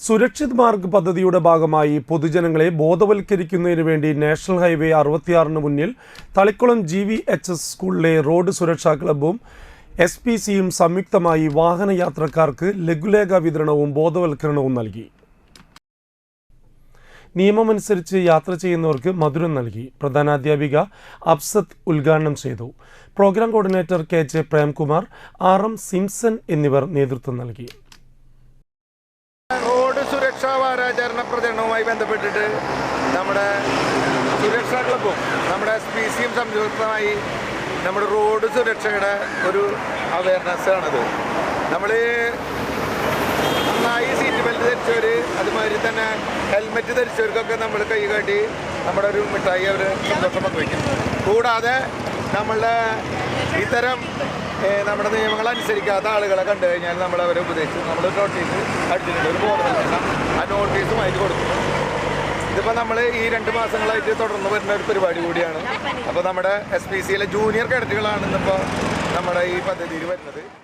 സുരക്ഷിത് മാർഗ് പദ്ധതിയുടെ ഭാഗമായി പൊതുജനങ്ങളെ ബോധവൽക്കരിക്കുന്നതിന് വേണ്ടി നാഷണൽ ഹൈവേ 66 മുന്നിൽ തളിക്കുളം GVHS സ്കൂളിലെ റോഡ് സുരക്ഷാ ക്ലബ്ബും SPCയും സംയുക്തമായി വാഹനയാത്രക്കാർക്ക് ലഘുലേഖ വിതരണവും ബോധവൽക്കരണവും നൽകി. നിയമമനുസരിച്ച് യാത്ര ചെയ്യുന്നവർക്ക് മധുരം നൽകി. പ്രധാനാധ്യാപിക അബ്സത്ത് ഉദ്ഘാടനം ചെയ്തു. Program coordinator KJ Premkumar, RM Simson എന്നിവർ നേതൃത്വം നൽകി. റോഡ് സുരക്ഷാ വാരാചരണ പ്രചരണവുമായി ബന്ധപ്പെട്ടിട്ട് നമ്മുടെ സുരക്ഷാ ക്ലബ്ബും നമ്മുടെ SPCയും സംയുക്തമായി നമ്മുടെ റോഡ് സുരക്ഷയുടെ ഒരു അവയർനെസ് ആണത്. നമ്മൾ നന്നായി സീറ്റ് ബെൽറ്റ് ധരിച്ചവർ, അതുമാതിരി തന്നെ ഹെൽമെറ്റ് ധരിച്ചവർക്കൊക്കെ നമ്മൾ കൈ കാട്ടി നമ്മുടെ ഒരു മിഠായി അവർ സന്തോഷം പങ്കുവയ്ക്കും. കൂടാതെ നമ്മളുടെ ഇത്തരം നമ്മുടെ നിയമങ്ങൾ അനുസരിക്കാത്ത ആളുകളെ കണ്ടു കഴിഞ്ഞാൽ നമ്മൾ അവരെ ഉപദേശിച്ച് നമ്മൾ നോട്ടീസ് അടിച്ചിട്ടുണ്ട്, ഒരു ബോധവൽക്കരണം ആ നോട്ടീസുമായിട്ട് കൊടുക്കും. ഇതിപ്പോൾ നമ്മൾ ഈ 2 മാസങ്ങളായിട്ട് തുടർന്ന് വരുന്ന ഒരു പരിപാടി കൂടിയാണ്. അപ്പോൾ നമ്മുടെ SPCയിലെ ജൂനിയർ കേഡറ്റുകളാണ് ഇന്നിപ്പോൾ നമ്മുടെ ഈ പദ്ധതിയിൽ വരുന്നത്.